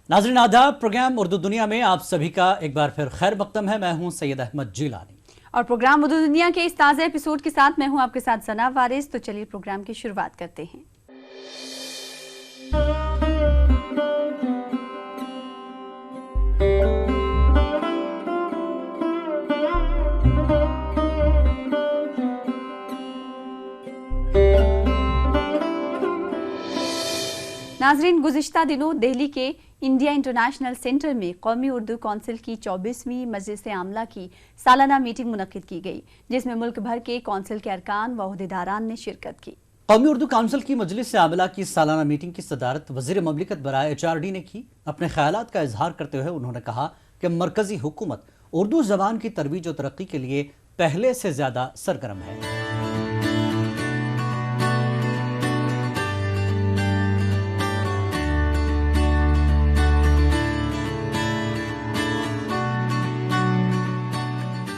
नाज़रीन आदाब, प्रोग्राम उर्दू दुनिया में आप सभी का एक बार फिर खैर मकदम है। मैं हूं सैयद अहमद जिलानी और प्रोग्राम उर्दू दुनिया के इस ताज़ा एपिसोड के साथ मैं हूं आपके साथ सना वारिस। तो चलिए प्रोग्राम की शुरुआत करते हैं। नाजरीन, गुज़िश्ता दिनों दिल्ली के इंडिया इंटरनेशनल सेंटर में कौमी उर्दू कौंसिल की 24वीं मजलिस आमला की सालाना मीटिंग मुनक्किद की गई, जिसमें मुल्क भर के कौंसिल के अरकान व ओहदेदारान ने शिरकत की। कौमी उर्दू काउंसिल की मजलिस आमला की सालाना मीटिंग की सदारत वज़ीर ममलिकत बराए HRD ने की। अपने ख्यालात का इजहार करते हुए उन्होंने कहा कि मरकजी हुकूमत उर्दू जबान की तरवीज और तरक्की के लिए पहले से ज्यादा सरगर्म है।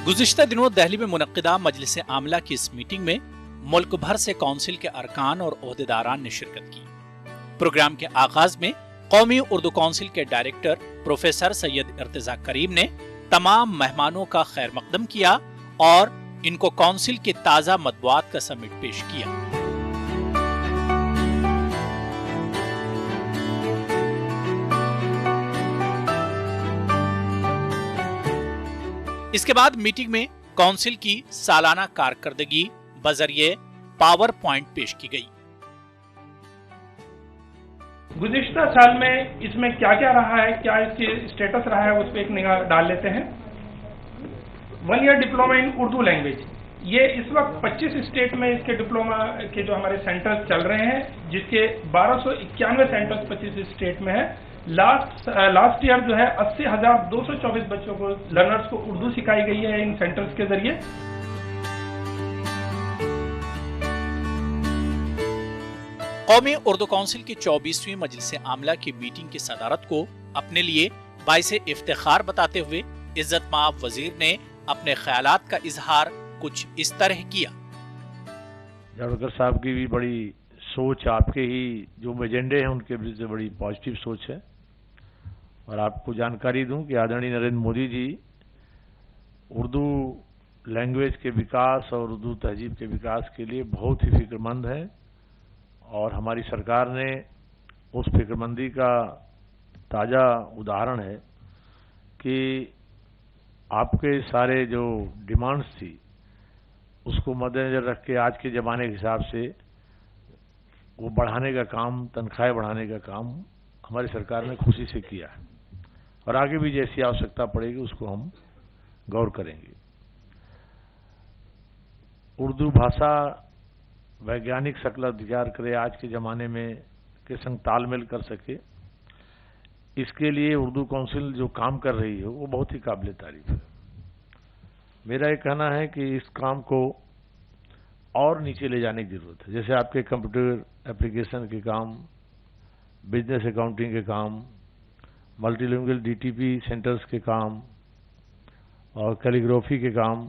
गुज़िश्ता दिनों दिल्ली में मुनक्किदा मजलिस आमला की इस मीटिंग में मुल्क भर से कौंसिल के अरकान और ओहदेदारान ने शिरकत की। प्रोग्राम के आगाज में कौमी उर्दू कौंसिल के डायरेक्टर प्रोफेसर सैयद इर्तिजा करीम ने तमाम मेहमानों का खैर मकदम किया और इनको कौंसिल की ताज़ा मतबूआत का समिट पेश किया। इसके बाद मीटिंग में काउंसिल की सालाना कारकर्दगी बजरिए पावर पॉइंट पेश की गई। गुज़िश्ता साल में इसमें क्या क्या रहा है, क्या इसकी स्टेटस रहा है, उस पर एक निगाह डाल लेते हैं। 1 year diploma in Urdu language, ये इस वक्त 25 स्टेट में इसके डिप्लोमा के जो हमारे सेंटर्स चल रहे हैं, जिसके 1291 सेंटर्स 25 स्टेट में है। लास्ट ईयर जो है 80,224 बच्चों को, लर्नर्स को उर्दू सिखाई गई है इन सेंटर्स के जरिए। कौमी उर्दू काउंसिल की 24वीं मजलिस आमला की मीटिंग की सदारत को अपने लिए बाइसे इफ्तिखार बताते हुए इज्जत माब वजीर ने अपने ख्यालात का इजहार कुछ इस तरह किया। जावड़ेकर साहब की भी बड़ी सोच, आपके ही जो एजेंडे हैं उनके भी से बड़ी पॉजिटिव सोच है। और आपको जानकारी दूं कि आदरणीय नरेंद्र मोदी जी उर्दू लैंग्वेज के विकास और उर्दू तहजीब के विकास के लिए बहुत ही फिक्रमंद है। और हमारी सरकार ने उस फिक्रमंदी का ताज़ा उदाहरण है कि आपके सारे जो डिमांड्स थी उसको मद्देनजर रख के आज के ज़माने के हिसाब से वो बढ़ाने का काम, तनख्वाहें बढ़ाने का काम हमारी सरकार ने खुशी से किया है। और आगे भी जैसी आवश्यकता पड़ेगी उसको हम गौर करेंगे। उर्दू भाषा वैज्ञानिक शक्ल अख्तियार करे, आज के ज़माने में के संग तालमेल कर सके, इसके लिए उर्दू काउंसिल जो काम कर रही है वो बहुत ही काबिल तारीफ है। मेरा ये कहना है कि इस काम को और नीचे ले जाने की जरूरत है। जैसे आपके कंप्यूटर एप्लीकेशन के काम, बिजनेस अकाउंटिंग के काम, मल्टीलिंगुअल DTP सेंटर्स के काम और कैलीग्राफी के काम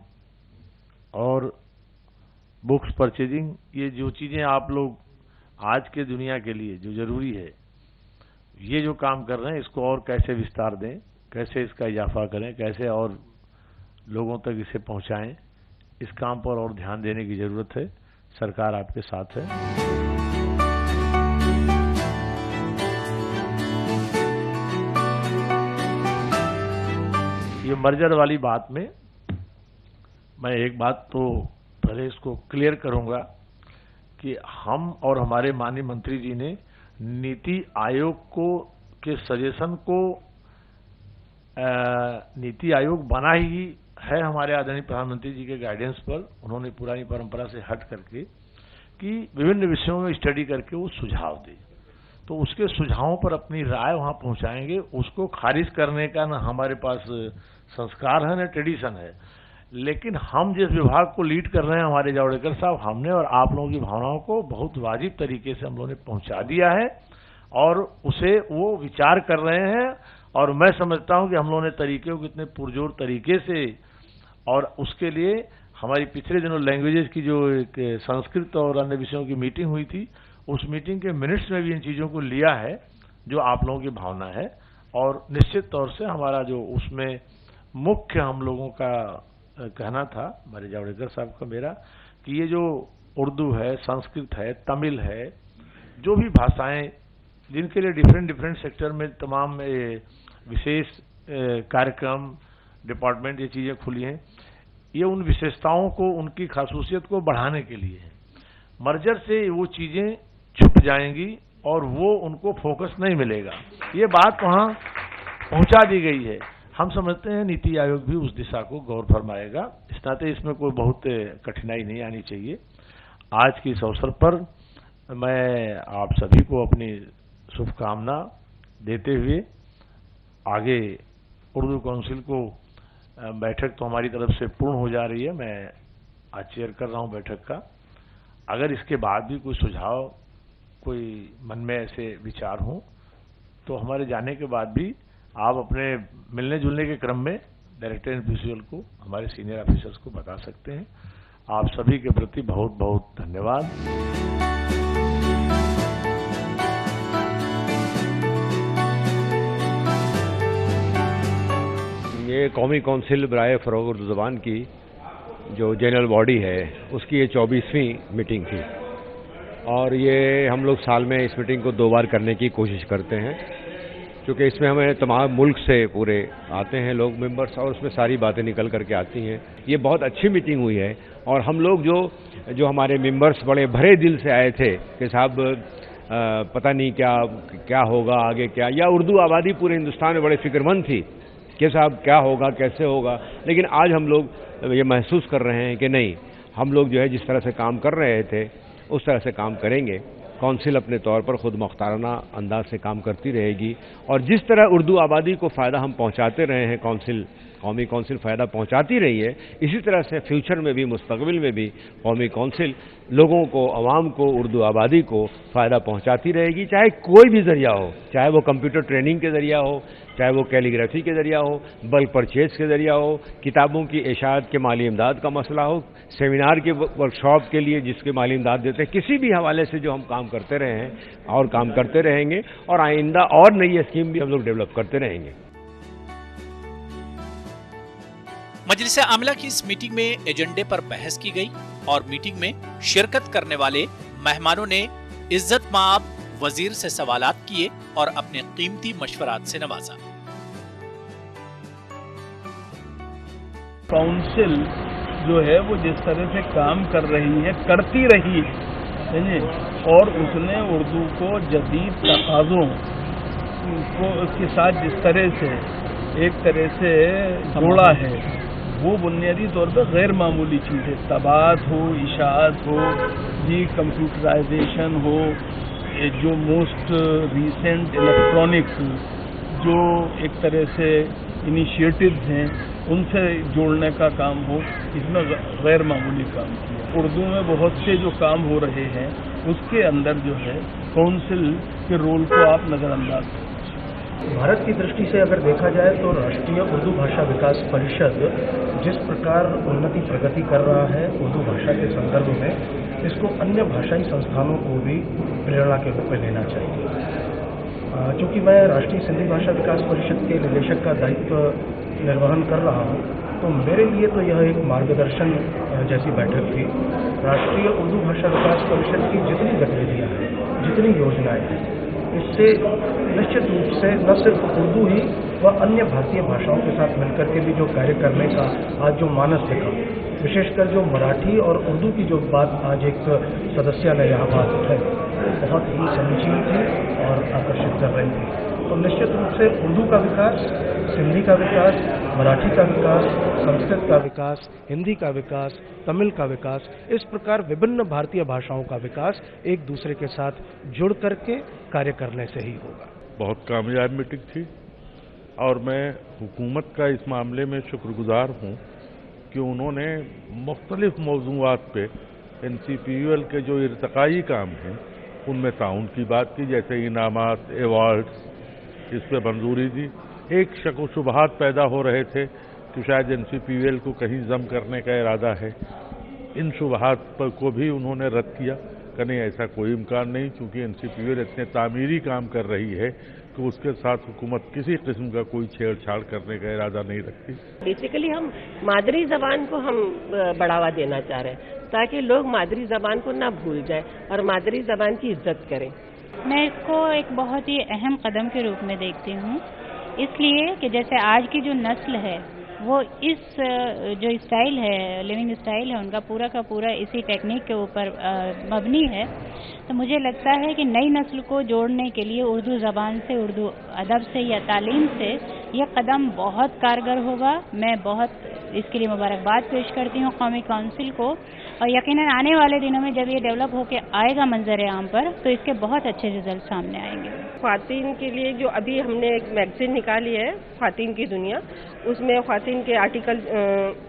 और बुक्स परचेजिंग, ये जो चीज़ें आप लोग आज के दुनिया के लिए जो जरूरी है, ये जो काम कर रहे हैं इसको और कैसे विस्तार दें, कैसे इसका इजाफा करें, कैसे और लोगों तक इसे पहुंचाएं, इस काम पर और ध्यान देने की जरूरत है। सरकार आपके साथ है। ये मर्जर वाली बात में मैं एक बात तो पहले इसको क्लियर करूंगा कि हम और हमारे माननीय मंत्री जी ने नीति आयोग को के सजेशन को नीति आयोग बना ही है हमारे आदरणीय प्रधानमंत्री जी के गाइडेंस पर। उन्होंने पुरानी परंपरा से हट करके कि विभिन्न विषयों में स्टडी करके वो सुझाव दे, तो उसके सुझावों पर अपनी राय वहां पहुंचाएंगे। उसको खारिज करने का ना हमारे पास संस्कार है, ना ट्रेडिशन है। लेकिन हम जिस विभाग को लीड कर रहे हैं, हमारे जावड़ेकर साहब, हमने और आप लोगों की भावनाओं को बहुत वाजिब तरीके से हम लोगों ने पहुंचा दिया है। और उसे वो विचार कर रहे हैं। और मैं समझता हूं कि हम लोगों ने तरीके को इतने पुरजोर तरीके से, और उसके लिए हमारी पिछले दिनों लैंग्वेजेस की जो एक संस्कृत और अन्य विषयों की मीटिंग हुई थी, उस मीटिंग के मिनट्स में भी इन चीजों को लिया है जो आप लोगों की भावना है। और निश्चित तौर से हमारा जो उसमें मुख्य हम लोगों का कहना था, हमारे जावड़ेकर साहब का, मेरा, कि ये जो उर्दू है, संस्कृत है, तमिल है, जो भी भाषाएं जिनके लिए डिफरेंट सेक्टर में तमाम विशेष कार्यक्रम, डिपार्टमेंट, ये चीजें खुली हैं, ये उन विशेषताओं को, उनकी खासूसियत को बढ़ाने के लिए है। मर्जर से वो चीजें छुप जाएंगी और वो उनको फोकस नहीं मिलेगा। ये बात वहां पहुंचा दी गई है। हम समझते हैं नीति आयोग भी उस दिशा को गौर फरमाएगा। इस नाते इसमें कोई बहुत कठिनाई नहीं आनी चाहिए। आज के इस अवसर पर मैं आप सभी को अपनी शुभकामना देते हुए आगे उर्दू काउंसिल को, बैठक तो हमारी तरफ से पूर्ण हो जा रही है, मैं आज चेयर कर रहा हूं बैठक का। अगर इसके बाद भी कोई सुझाव, कोई मन में ऐसे विचार हों, तो हमारे जाने के बाद भी आप अपने मिलने जुलने के क्रम में डायरेक्टर एंड प्रिंसिपल को, हमारे सीनियर ऑफिसर्स को बता सकते हैं। आप सभी के प्रति बहुत बहुत धन्यवाद। ये कौमी काउंसिल बराए फ़रोग़ उर्दू ज़बान की जो जनरल बॉडी है, उसकी ये 24वीं मीटिंग थी। और ये हम लोग साल में इस मीटिंग को 2 बार करने की कोशिश करते हैं, क्योंकि इसमें हमें तमाम मुल्क से पूरे आते हैं लोग मेंबर्स, और उसमें सारी बातें निकल करके आती हैं। ये बहुत अच्छी मीटिंग हुई है। और हम लोग जो हमारे मेंबर्स बड़े भरे दिल से आए थे कि साहब पता नहीं क्या होगा आगे, क्या, या उर्दू आबादी पूरे हिंदुस्तान में बड़े फिक्रमंद थी कि साहब क्या होगा, कैसे होगा। लेकिन आज हम लोग ये महसूस कर रहे हैं कि नहीं, हम लोग जो है जिस तरह से काम कर रहे थे उस तरह से काम करेंगे। काउंसिल अपने तौर पर खुद मुख्ताराना अंदाज से काम करती रहेगी, और जिस तरह उर्दू आबादी को फ़ायदा हम पहुंचाते रहे हैं, कौमी काउंसिल फ़ायदा पहुंचाती रही है, इसी तरह से फ्यूचर में भी, मुस्तकबिल में भी कौमी काउंसिल लोगों को, अवाम को, उर्दू आबादी को फ़ायदा पहुंचाती रहेगी, चाहे कोई भी ज़रिया हो, चाहे वो कंप्यूटर ट्रेनिंग के ज़रिया हो, चाहे वो कैलीग्राफी के ज़रिया हो, बल्क परचेज के ज़रिया हो, किताबों की इशाअत के माली इमदाद का मसला हो, सेमिनार के वर्कशॉप के लिए जिसके माली इमदाद देते हैं, किसी भी हवाले से जो हम काम करते रहे हैं और काम करते रहेंगे, और आइंदा और नई स्कीम भी हम लोग डेवलप करते रहेंगे। मजलिस आमला की इस मीटिंग में एजेंडे पर बहस की गई और मीटिंग में शिरकत करने वाले मेहमानों ने इज्जत माब वजीर से सवालात किए और अपने कीमती मशवरात से नवाजा। काउंसिल जो है वो जिस तरह से काम कर रही है, करती रही है, और उसने उर्दू को जदीद तकाज़ों को उसके साथ जिस तरह से एक तरह से जोड़ा है, वो बुनियादी तौर पर गैर मामूली चीज़ है। तबात हो, इशाअत हो, जी कंप्यूटराइजेशन हो, जो मोस्ट रीसेंट इलेक्ट्रॉनिक्स जो एक तरह से इनिशिएटिव्स हैं, उनसे जोड़ने का काम हो, इसमें गैर मामूली काम किया। उर्दू में बहुत से जो काम हो रहे हैं, उसके अंदर जो है काउंसिल के रोल को आप नज़रअंदाज करें। भारत की दृष्टि से अगर देखा जाए तो राष्ट्रीय उर्दू भाषा विकास परिषद जिस प्रकार उन्नति प्रगति कर रहा है उर्दू भाषा के संदर्भ में, इसको अन्य भाषाई संस्थानों को भी प्रेरणा के रूप में लेना चाहिए। चूँकि मैं राष्ट्रीय सिंधी भाषा विकास परिषद के निदेशक का दायित्व निर्वहन कर रहा हूँ, तो मेरे लिए तो यह एक मार्गदर्शन जैसी बैठक थी। राष्ट्रीय उर्दू भाषा विकास परिषद की जितनी गतिविधियाँ हैं, जितनी योजनाएं हैं, इससे निश्चित रूप से न सिर्फ उर्दू ही व अन्य भारतीय भाषाओं के साथ मिलकर के भी जो कार्य करने का आज जो मानस दिखा, विशेषकर जो मराठी और उर्दू की जो बात आज एक सदस्य ने यहाँ बात उठाई, बहुत ही समीचीन थी और आकर्षित कर रही थी। तो निश्चित रूप से उर्दू का विकास, सिंधी का विकास, मराठी का विकास, संस्कृत का विकास, हिंदी का विकास, तमिल का विकास, इस प्रकार विभिन्न भारतीय भाषाओं का विकास एक दूसरे के साथ जुड़ करके कार्य करने से ही होगा। बहुत कामयाब मीटिंग थी और मैं हुकूमत का इस मामले में शुक्रगुजार हूँ कि उन्होंने मुख्तलिफ मौज़ूआत पे NCPUL के जो इर्तकाई काम हैं उनमें ताउन की बात की, जैसे इनामात, अवार्ड्स, इस पर मंजूरी दी। एक शक व शुबहात पैदा हो रहे थे कि शायद NCPUL को कहीं जम करने का इरादा है। इन शुबहात पर को भी उन्होंने रद्द किया कि नहीं, ऐसा कोई इम्कान नहीं, क्योंकि NCPUL इतने तामीरी काम कर रही है कि उसके साथ हुकूमत किसी किस्म का कोई छेड़छाड़ करने का इरादा नहीं रखती। बेसिकली हम मादरी जबान को हम बढ़ावा देना चाह रहे हैं ताकि लोग मादरी जबान को ना भूल जाए और मादरी जबान की इज्जत करें। मैं इसको एक बहुत ही अहम कदम के रूप में देखती हूँ, इसलिए कि जैसे आज की जो नस्ल है वो इस जो स्टाइल है, लिविंग स्टाइल है उनका पूरा का पूरा इसी टेक्निक के ऊपर मबनी है। तो मुझे लगता है कि नई नस्ल को जोड़ने के लिए उर्दू ज़बान से, उर्दू अदब से या तालीम से यह कदम बहुत कारगर होगा। मैं बहुत इसके लिए मुबारकबाद पेश करती हूँ कौमी काउंसिल को, और यकीनन आने वाले दिनों में जब ये डेवलप होकर आएगा मंजर आम पर तो इसके बहुत अच्छे रिजल्ट सामने आएंगे। ख्वातीन के लिए जो अभी हमने एक मैगजीन निकाली है, ख्वातीन की दुनिया, उसमें ख्वातीन के आर्टिकल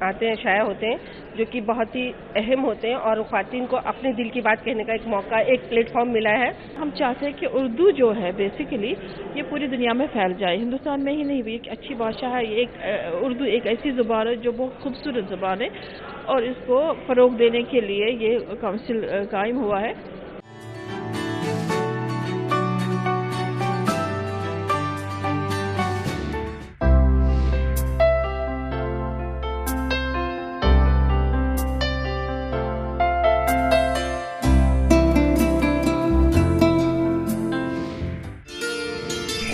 आते हैं, शाया होते हैं, जो कि बहुत ही अहम होते हैं और ख्वातीन को अपने दिल की बात कहने का एक मौका, एक प्लेटफॉर्म मिला है। हम चाहते हैं कि उर्दू जो है बेसिकली ये पूरी दुनिया में फैल जाए, हिंदुस्तान में ही नहीं, भी एक अच्छी भाषा है। एक उर्दू एक ऐसी ज़ुबान है जो बहुत खूबसूरत ज़ुबान है और इसको फ़रोग देने के लिए ये काउंसिल कायम हुआ है।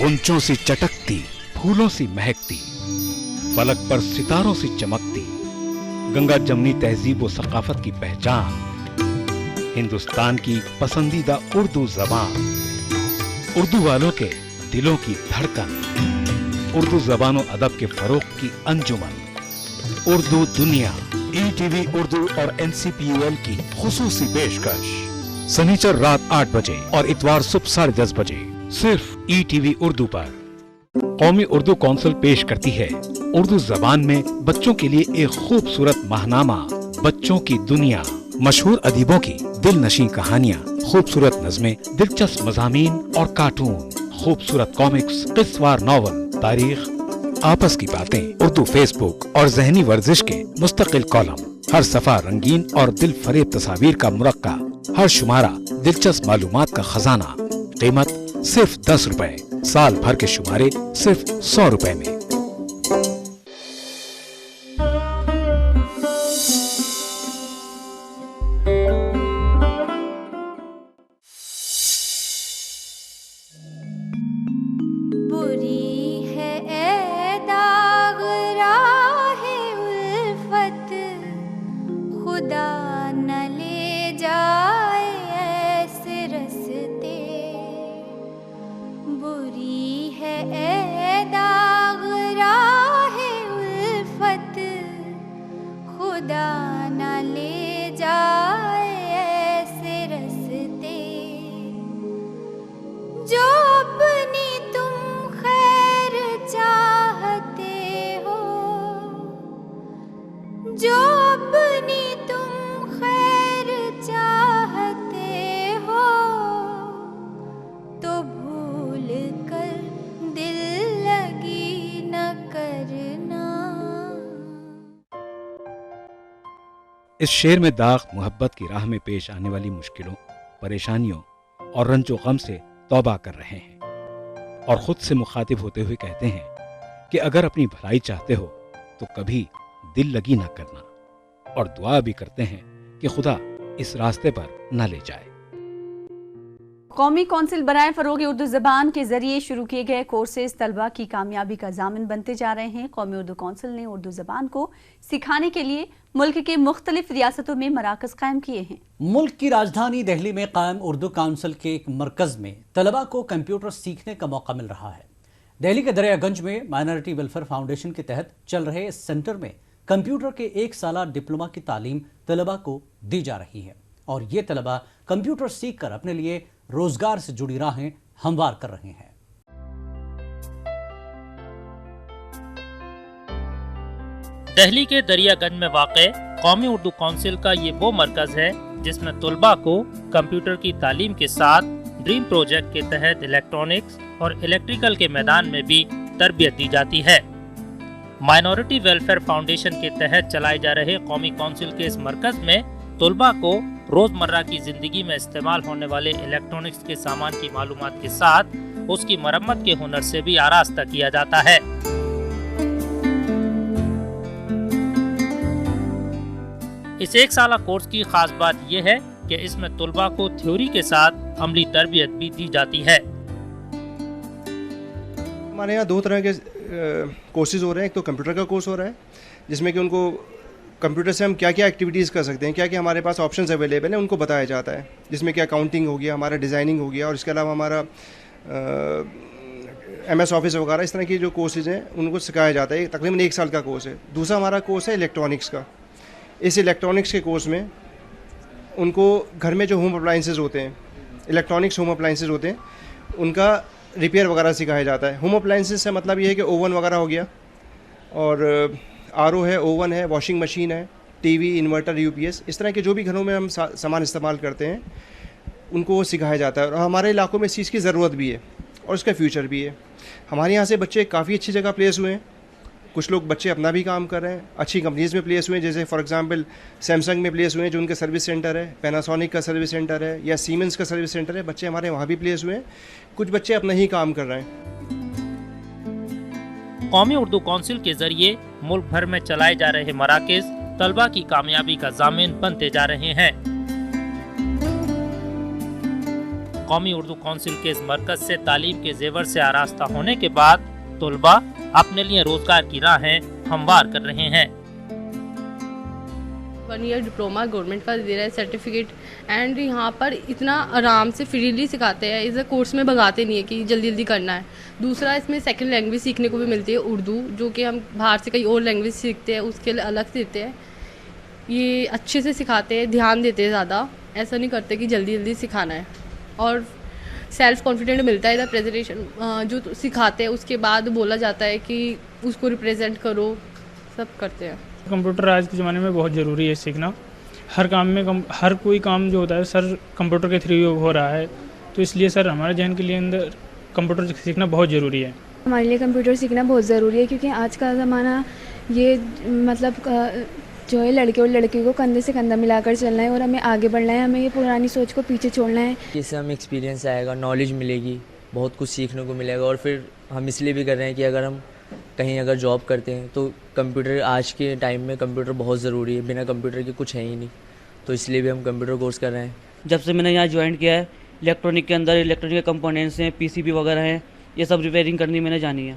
गुंचों सी चटकती, फूलों सी महकती, फलक पर सितारों सी चमकती, गंगा जमनी तहजीब व सकाफत की पहचान, हिंदुस्तान की पसंदीदा उर्दू जबान, उर्दू वालों के दिलों की धड़कन, उर्दू जबान व अदब के फरोग की अंजुमन, उर्दू दुनिया। ETV उर्दू और NCPUL की खुसूसी पेशकश, शनिचर रात 8 बजे और इतवार सुबह 10:30 बजे सिर्फ ETV उर्दू पर। कौमी उर्दू काउंसिल पेश करती है उर्दू जबान में बच्चों के लिए एक खूबसूरत माहनामा, बच्चों की दुनिया, मशहूर अदीबों की दिलनशीं कहानियाँ, खूबसूरत नज़में, दिलचस्प मज़ामीन और कार्टून, खूबसूरत कॉमिक्स, किस्सावार नॉवल, तारीख, आपस की बातें, उर्दू फेसबुक और जहनी वर्जिश के मुस्तकिल कॉलम, हर सफा रंगीन और दिल फरेब तस्वीर का मुरक्का, हर शुमारा दिलचस्प मालूमात का खजाना। कीमत सिर्फ 10 रुपए, साल भर के शुमारे सिर्फ 100 रुपए में। बुरी है ए दाग राहे उल्फत, खुदा न ले जाए ऐसे रस्ते। बुरी है ए दाग राहे उल्फत, खुदा न ले जाए ऐसे रस्ते। जो अपनी तुम खैर चाहते हो, जो अपनी तुम खैर चाहते हो, तो भूल कर दिल लगी न करना। इस शेर में दाग मोहब्बत की राह में पेश आने वाली मुश्किलों, परेशानियों और रंजो गम से तौबा कर रहे हैं और खुद से मुखातिब होते हुए कहते हैं कि अगर अपनी भलाई चाहते हो तो कभी दिल लगी ना करना, और दुआ भी करते हैं कि खुदा इस रास्ते पर न ले जाए। कौमी कौंसिल बराए फरोग उर्दू ज़बान के जरिए शुरू किए गए कोर्सेज तलबा की कामयाबी का जामिन बनते जा रहे हैं। कौमी उर्दू कौंसिल ने उर्दू ज़बान को सिखाने के लिए मुल्क के मुख्तलिफ रियासतों में मराकज़ कायम किए हैं। मुल्क की राजधानी दिल्ली में कायम उर्दू काउंसिल के एक मरकज में तलबा को कंप्यूटर सीखने का मौका मिल रहा है। दिल्ली के दरियागंज में माइनॉरिटी वेलफेयर फाउंडेशन के तहत चल रहे इस सेंटर में कंप्यूटर के 1 साला डिप्लोमा की तालीम तलबा को दी जा रही है और ये तलबा कंप्यूटर सीखकर अपने लिए रोजगार से जुड़ी राहें हमवार कर रहे हैं। दिल्ली के दरियागंज में वाक़े कौमी उर्दू काउंसिल का ये वो मरकज है जिसमें तलबा को कंप्यूटर की तालीम के साथ ड्रीम प्रोजेक्ट के तहत इलेक्ट्रॉनिक्स और इलेक्ट्रिकल के मैदान में भी तरबियत दी जाती है। माइनॉरिटी वेलफेयर फाउंडेशन के तहत चलाए जा रहे कौमी काउंसिल के इस मरकज में तलबा को रोजमर्रा की जिंदगी में इस्तेमाल होने वाले इलेक्ट्रॉनिक्स के सामान की मालूमात के साथ उसकी मरम्मत के हुनर से भी आरास्ता किया जाता है। इस एक साला कोर्स की खास बात यह है कि इसमें तलबा को थ्योरी के साथ अमली तरबियत भी दी जाती है। हमारे यहाँ दो तरह के कोर्सेज हो रहे हैं। एक तो कंप्यूटर का कोर्स हो रहा है जिसमें कि उनको कंप्यूटर से हम क्या क्या एक्टिविटीज़ कर सकते हैं, क्या क्या हमारे पास ऑप्शंस अवेलेबल हैं उनको बताया जाता है, जिसमें क्या अकाउंटिंग हो गया, हमारा डिज़ाइनिंग हो गया और इसके अलावा हमारा MS ऑफिस वगैरह इस तरह की जो कोर्सेज हैं उनको सिखाया जाता है। तकरीबन 1 साल का कोर्स है। दूसरा हमारा कोर्स है इलेक्ट्रॉनिक्स का। इस इलेक्ट्रॉनिक्स के कोर्स में उनको घर में जो होम अप्लाइंसेस होते हैं, इलेक्ट्रॉनिक्स होम अप्लाइंसेस होते हैं, उनका रिपेयर वगैरह सिखाया जाता है। होम अप्लाइंसेस से मतलब ये है कि ओवन वगैरह हो गया और RO है, ओवन है, वॉशिंग मशीन है, TV, इन्वर्टर, UPS, इस तरह के जो भी घरों में हम सामान इस्तेमाल करते हैं उनको वो सिखाया जाता है। और हमारे इलाकों में इस चीज़ की ज़रूरत भी है और इसका फ्यूचर भी है। हमारे यहाँ से बच्चे काफ़ी अच्छी जगह प्लेस हुए हैं। कुछ लोग बच्चे अपना भी काम कर रहे हैं, अच्छी कंपनीज़ में प्लेस हुए हैं, जैसे फॉर एग्जांपल सैमसंग में प्लेस हुए हैं जो उनका सर्विस सेंटर है, पैनासोनिक का सर्विस सेंटर है या सीमेंस का सर्विस सेंटर है। बच्चे हमारे वहाँ भी प्लेस हुए हैं। कुछ बच्चे अपना ही काम कर रहे हैं। कौमी उर्दू काउंसिल के जरिए मुल्क भर में चलाए जा रहे मराकज़ तलबा की कामयाबी का जामिन बनते जा रहे हैं। कौमी उर्दू काउंसिल के इस मरकज से तालीम के जेवर से आरास्ता होने के बाद तलबा अपने लिए रोजगार की राहें हमवार कर रहे हैं। 1 ईयर डिप्लोमा गवर्नमेंट का दे रहा है सर्टिफिकेट एंड यहाँ पर इतना आराम से फ्रीली सिखाते हैं। इस कोर्स में भगाते नहीं है कि जल्दी जल्दी करना है। दूसरा इसमें सेकंड लैंग्वेज सीखने को भी मिलती है उर्दू, जो कि हम बाहर से कई और लैंग्वेज सीखते हैं उसके लिए अलग से देते हैं। ये अच्छे से सिखाते हैं, ध्यान देते हैं ज़्यादा, ऐसा नहीं करते कि जल्दी जल्दी सिखाना है। और सेल्फ कॉन्फिडेंट मिलता है इधर। प्रेजेंटेशन जो सिखाते हैं उसके बाद बोला जाता है कि उसको रिप्रेजेंट करो, सब करते हैं। कंप्यूटर आज के ज़माने में बहुत ज़रूरी है सीखना। हर काम में हर कोई काम जो होता है सर कंप्यूटर के थ्रू हो रहा है, तो इसलिए सर हमारे जहन के लिए अंदर कंप्यूटर सीखना बहुत ज़रूरी है। हमारे लिए कंप्यूटर सीखना बहुत ज़रूरी है क्योंकि आज का ज़माना ये मतलब जो है लड़के और लड़की को कंधे से कंधा मिलाकर चलना है और हमें आगे बढ़ना है। हमें ये पुरानी सोच को पीछे छोड़ना है। इससे हमें एक्सपीरियंस आएगा, नॉलेज मिलेगी, बहुत कुछ सीखने को मिलेगा। और फिर हम इसलिए भी कर रहे हैं कि अगर हम कहीं अगर जॉब करते हैं तो कंप्यूटर, आज के टाइम में कंप्यूटर बहुत ज़रूरी है। बिना कंप्यूटर के कुछ है ही नहीं, तो इसलिए भी हम कंप्यूटर कोर्स कर रहे हैं। जब से मैंने यहाँ ज्वाइन किया है, इलेक्ट्रॉनिक के अंदर इलेक्ट्रॉनिक के कंपोनेंट्स हैं, PCB वगैरह हैं, ये सब रिपेयरिंग करनी मैंने जानी है।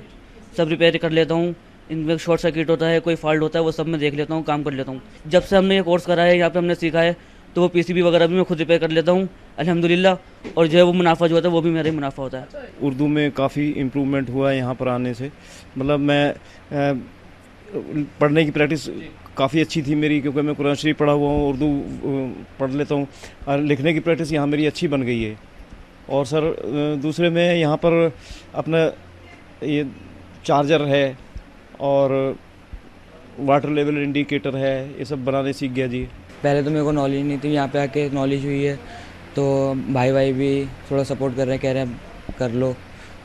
सब रिपेयर कर लेता हूँ। इनमें शॉर्ट सर्किट होता है, कोई फॉल्ट होता है, वो सब मैं देख लेता हूँ, काम कर लेता हूँ। जब से हमने ये कोर्स करा है, यहाँ पे हमने सीखा है, तो वो PCB वगैरह भी मैं खुद रिपेयर कर लेता हूँ अल्हम्दुलिल्लाह। और जो है वो मुनाफा जो होता है वो भी मेरा ही मुनाफा होता है। उर्दू में काफ़ी इम्प्रूवमेंट हुआ है यहाँ पर आने से। मतलब मैं पढ़ने की प्रैक्टिस काफ़ी अच्छी थी मेरी, क्योंकि मैं कुरान शरीफ पढ़ा हुआ हूँ, उर्दू पढ़ लेता हूँ, और लिखने की प्रैक्टिस यहाँ मेरी अच्छी बन गई है। और सर दूसरे में यहाँ पर अपना ये चार्जर है और वाटर लेवल इंडिकेटर है, ये सब बनाने सीख गया जी। पहले तो मेरे को नॉलेज नहीं थी, यहाँ पे आके नॉलेज हुई है। तो भाई भी थोड़ा सपोर्ट कर रहे हैं, कह रहे हैं कर लो,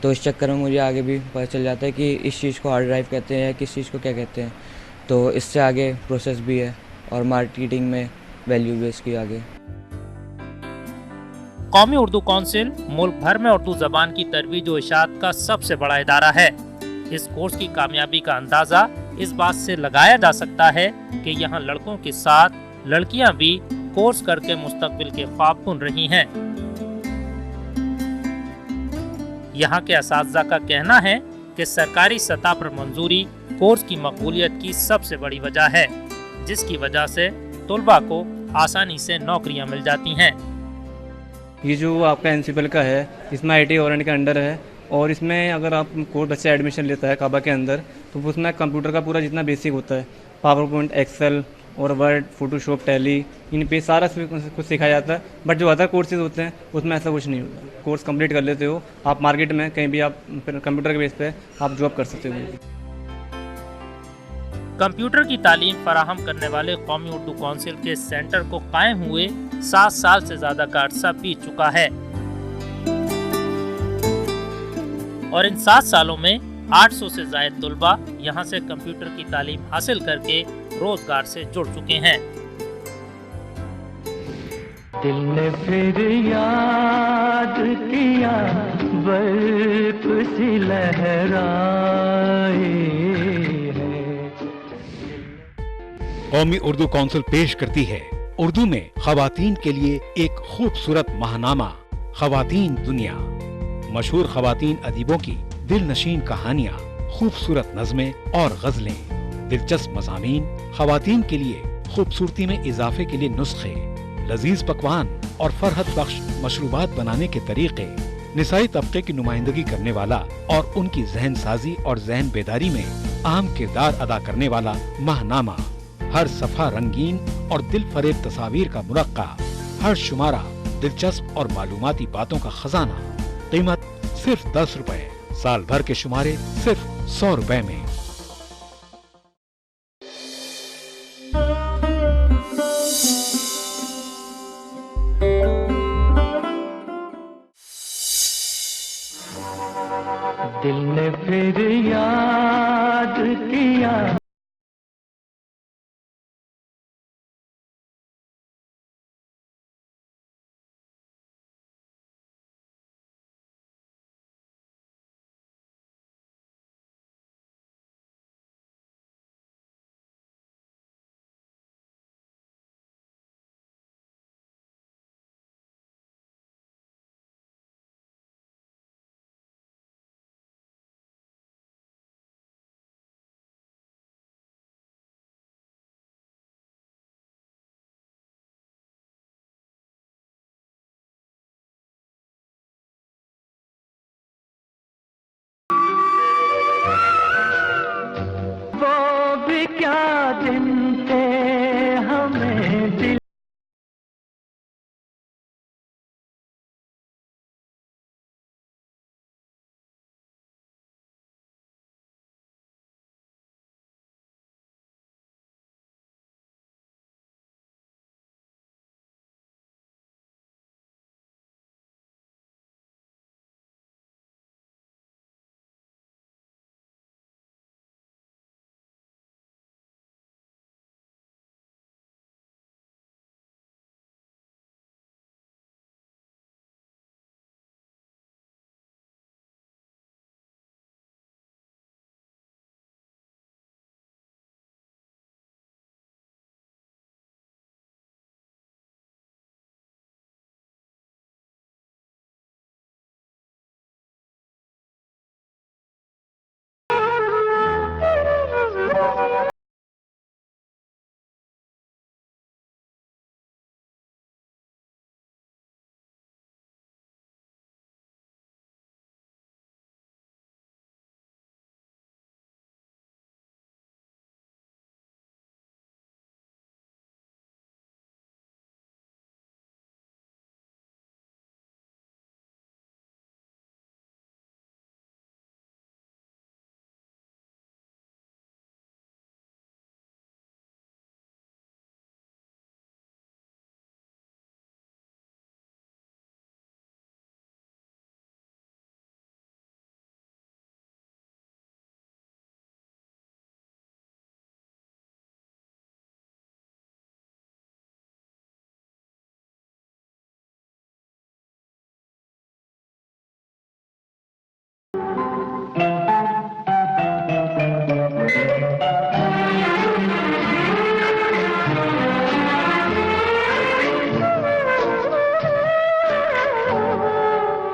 तो इस चक्कर में मुझे आगे भी पता चल जाता है कि इस चीज़ को हार्ड ड्राइव कहते हैं, किस चीज़ को क्या कहते हैं। तो इससे आगे प्रोसेस भी है और मार्केटिंग में वैल्यू भी इसकी आगे। कौमी उर्दू काउंसिल मुल्क भर में उर्दू जबान की तरवीज और इशाअत का सबसे बड़ा इदारा है। इस कोर्स की कामयाबी का अंदाजा इस बात से लगाया जा सकता है कि यहाँ लड़कों के साथ लड़कियां भी कोर्स करके मुस्तकबिल के ख्वाब बुन रही हैं। यहाँ के असातिज़ा का कहना है कि सरकारी सतह पर मंजूरी कोर्स की मकबूलियत की सबसे बड़ी वजह है, जिसकी वजह से तलबा को आसानी से नौकरियां मिल जाती हैं। ये जो आपका एनसीपीएल का है, इसमें IT ऑरेंज के अंडर है और इसमें अगर आप कोर्स बच्चा एडमिशन लेता है काबा के अंदर, तो उसमें कंप्यूटर का पूरा जितना बेसिक होता है, पावर पॉइंट, एक्सेल और वर्ड, फोटोशॉप, टैली, इन पे सारा कुछ सिखाया जाता है। बट जो अदर कोर्सेज होते हैं उसमें ऐसा कुछ नहीं होता। कोर्स कंप्लीट कर लेते हो आप, मार्केट में कहीं भी आप कंप्यूटर के बेस पे आप जॉब कर सकते हो। कंप्यूटर की तालीम फराहम करने वाले कौमी उर्दू काउंसिल के सेंटर को कायम हुए 7 साल से ज्यादा का अरसा बीत चुका है और इन 7 सालों में 800 से ज्यादा तुलबा यहाँ से कंप्यूटर की तालीम हासिल करके रोजगार से जुड़ चुके हैं। दिल ने फिर याद किया, बर्फ सी लहराए है। कौमी उर्दू काउंसिल पेश करती है उर्दू में खवातीन के लिए एक खूबसूरत महानामा खवातीन दुनिया। मशहूर खवातीन अदीबों की दिलनशीन कहानियाँ, खूबसूरत नज़में और गजलें, दिलचस्प मज़ामीन, खवातीन के लिए खूबसूरती में इजाफे के लिए नुस्खे, लजीज पकवान और फरहत बख्श मशरूबात बनाने के तरीके, निसाई तबके की नुमाइंदगी करने वाला और उनकी जहन साजी और जहन बेदारी में अहम किरदार अदा करने वाला माहनामा। हर सफ़ा रंगीन और दिल फरेब तस्वीर का मुरक्का, हर शुमारा दिलचस्प और मालूमाती बातों का खजाना। कीमत सिर्फ 10 रुपए, साल भर के शुमारे सिर्फ 100 रुपए में। दिल ने फिर याद किया। क्या दिन थे हमें दिल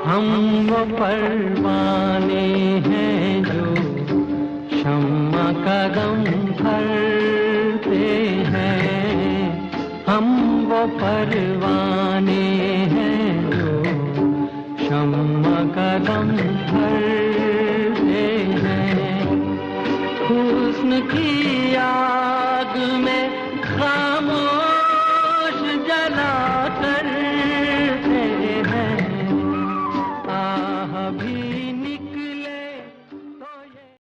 हम वो परवाने हैं जो शम्मा का गम भरते हैं। हम वो परवाने हैं जो शम्मा का गम भरते हैं। हुस्न की आग में